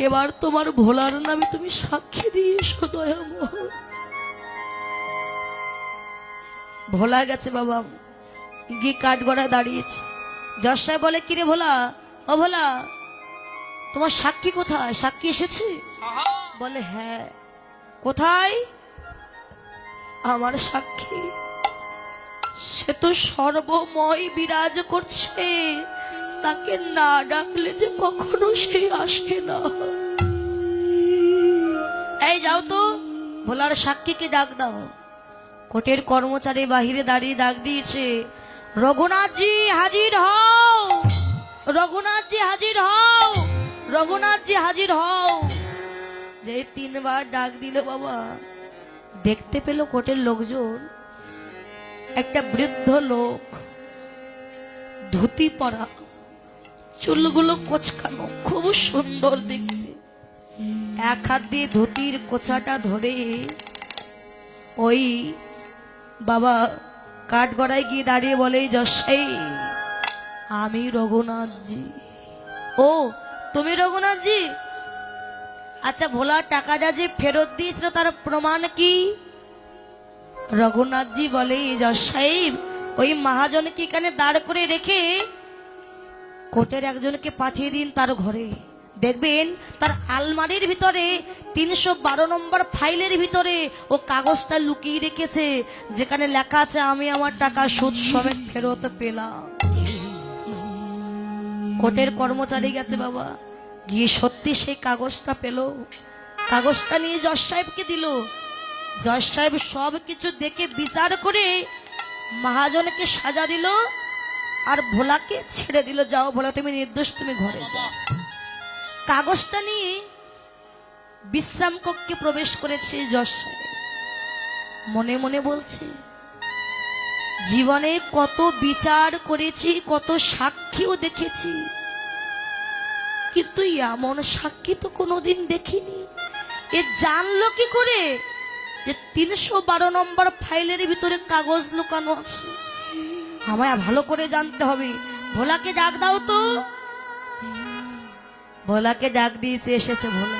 এবার তোমার ভোলার নামে তুমি সাক্ষী দিয়ে এসো দয়াময়। ভোলা গেছে বাবা, গিয়ে কাঠগড়ায় দাঁড়িয়েছে। জজ সাহেব বলে, কিরে ভোলা, ও ভোলা, তোমার সাক্ষী কোথায়? সাক্ষী এসেছে? বলে, হ্যাঁ। কোথায়? আমার সাক্ষী সে তো সর্বময় বিরাজ করছে, তাকে না ডাকলে যে কখনো সে আসে না। এই যাও তো, ভোলার সাক্ষীকে ডাক দাও। কোর্টের কর্মচারী বাহিরে দাঁড়িয়ে ডাক দিয়েছে, রঘুনাথজি হাজির হও, রঘুনাথজি হাজির হও, রঘুনাথজি হাজির হও। যে তিনবার ডাক দিল বাবা, দেখতে পেল কোর্টের লোকজন একটা বৃদ্ধ লোক, ধুতি পরা, চুলগুলো কোচকানো, খুব সুন্দর দেখতে। এক হাত দিয়ে ধুতির কোচাটা ধরে ওই বাবা কাঠগড়ায় গিয়ে দাঁড়িয়ে বলে, জশাই আমি রঘুনাথজি। ও তুমি রঘুনাথজি? আচ্ছা ভোলা টাকাটা যে ফেরত দিয়েছিল তার প্রমাণ কি? রঘুনাথজি বলে, জজ সাহেব ওই মহাজনকে এখানে দাঁড় করে রেখে কোর্টের একজনকে পাঠিয়ে দিন তার ঘরে। দেখবেন তার আলমারির ভিতরে 312 নম্বর ফাইলের ভিতরে ও কাগজটা লুকিয়ে রেখেছে, যেখানে লেখা আছে আমি আমার টাকা সুদ সমেত ফেরত পেলাম। কোর্টের কর্মচারী গেছে বাবা, গিয়ে সত্যি সেই কাগজটা পেল। কাগজটা নিয়ে জজ সাহেবকে দিল। জজ সাহেব সব কিছু দেখে বিচার করে মহাজনকে সাজা দিল আর ভোলাকে ছেড়ে দিল। যাও ভোলা, তুমি নির্দোষ, তুমি ঘরে যাও। কাগজটা নিয়ে বিশ্রাম কক্ষে প্রবেশ করেছে জজ সাহেব। মনে মনে বলছে, জীবনে কত বিচার করেছি, কত সাক্ষীও দেখেছি, কিন্তু এমন সাক্ষী তো কোনোদিন দেখিনি। এ জানলো কি করে যে 312 নম্বর ফাইলের ভিতরে কাগজ লুকানো আছে? আমায় ভালো করে জানতে হবে। ভোলাকে ডাক দাও তো। ভোলাকে ডাক দিয়েছে, এসেছে ভোলা।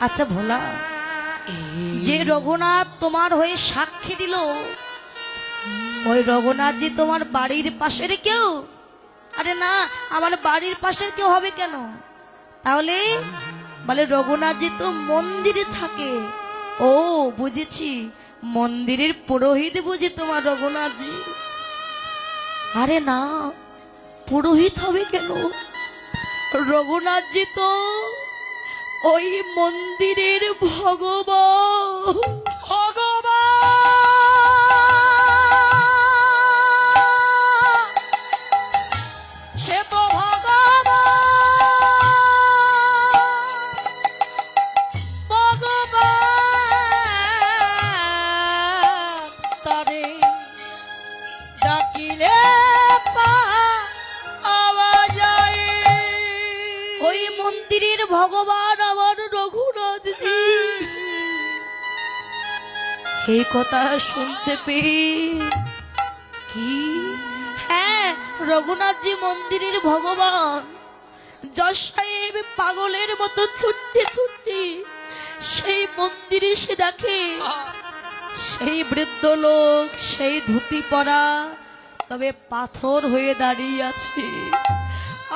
আচ্ছা ভোলা, যে রঘুনাথ তোমার হয়ে সাক্ষী দিল, ওই রঘুনাথজি তোমার বাড়ির পাশের কেউ? আরে না, আমার বাড়ির পাশের কেউ হবে কেন? তাহলে বলে, রঘুনাথজি তো মন্দিরে থাকে। ও বুঝেছি, মন্দিরের পুরোহিত বুঝি তোমার রঘুনাথজি? আরে না, পুরোহিত হবে কেন? রঘুনাথজি তো ওই মন্দিরের ভগবান। সে তো ভগবান, তারে ডাকিলে পাওয়া যায়। ওই মন্দিরের ভগবান আমার রঘুনাথজি। এই কথা শুনতে পেয়ে কি, হ্যাঁ রঘুনাথজি মন্দিরের ভগবান। জজ সাহেব পাগলের মতো ছুটতে ছুটতে সেই মন্দিরে সে দেখে সেই বৃদ্ধ লোক, সেই ধুতি পরা, তবে পাথর হয়ে দাঁড়িয়ে আছে।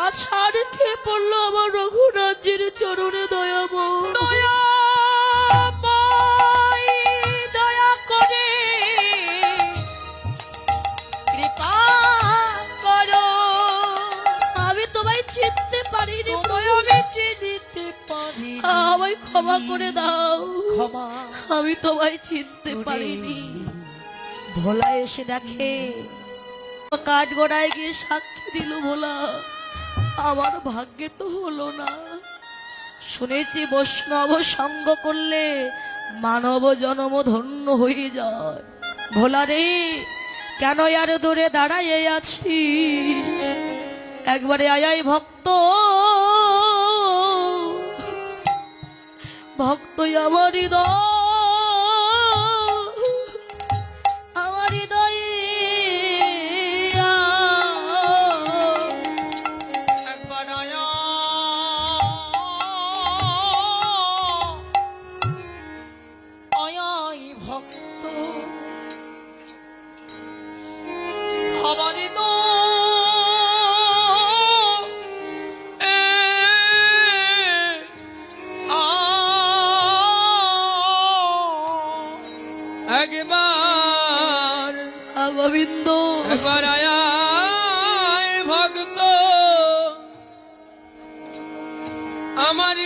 আছাড় খেয়ে পড়লো আমার রঘুনাথজির চরণে। দয়াময়, দয়াময়, দয়া করে কৃপা করো। আমি তোমায় চিনতে পারিনি, আমি চিনতে পারি, আমায় ক্ষমা করে দাও। ক্ষমা, আমি তোমায় চিনতে পারিনি। ভোলা এসে দেখে কাঠগড়ায় গিয়ে সাক্ষী দিল। ভোলা, আমার ভাগ্যে তো হলো না। শুনেছি বৈষ্ণব সঙ্গ করলে মানব জন্ম ধন্য হয়ে যায়। ভোলা রে, কেন আর দূরে দাঁড়াইয়ে আছি? একবারে আয়াই ভক্ত, ভক্ত আমার হৃদয়, আমার হৃদয়ে একবার আয়া। আমার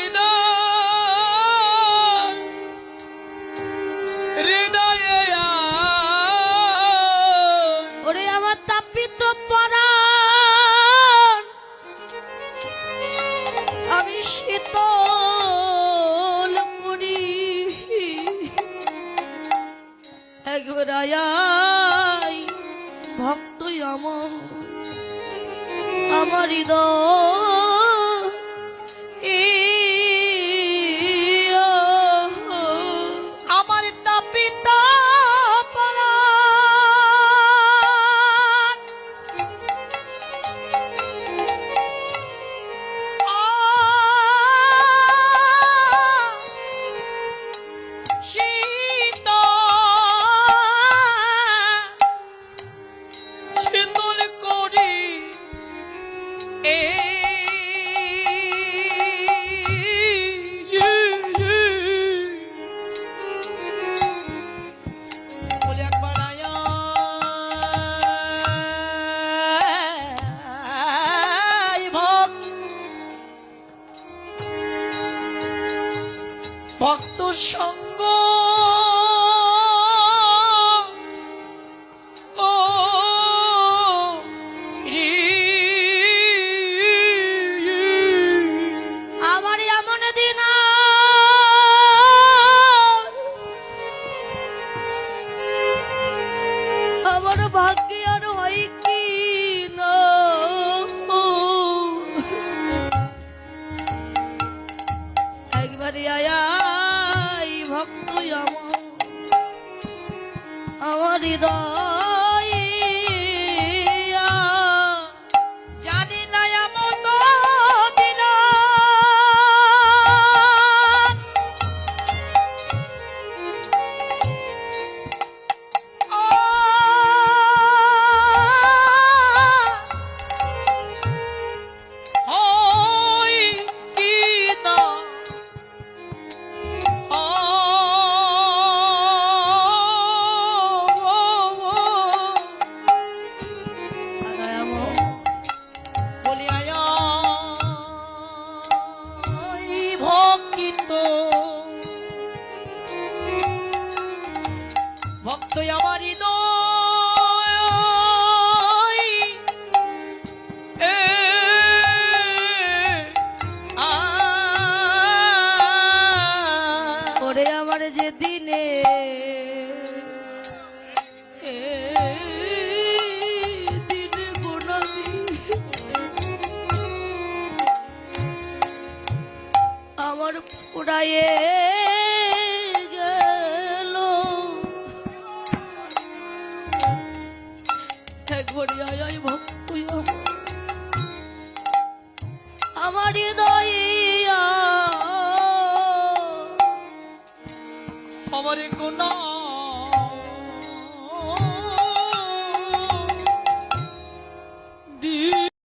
হৃদয়ে ওরে আমার তাপিত পরাণ আমি শীতল করি একবার আয় ভক্ত আমার হৃদয় আমার তাপিত পরাণ শীতল করি বলে একবার আয় ভক্ত সঙ্গ আমার এমন দিন আমার ভাগ্যে আর হয় কি না একবারে আয় ভক্ত আমার হৃদয় জানি না এমন দিন হয় কি না বলি আয় ভক্তিত ভক্ত আমার হৃদয় ওরে আমার যে দিনে দিনে গোনালি আমার পুরায়ে গেল একবারে আয় ভক্ত আমার হৃদয় আমার গুনাহ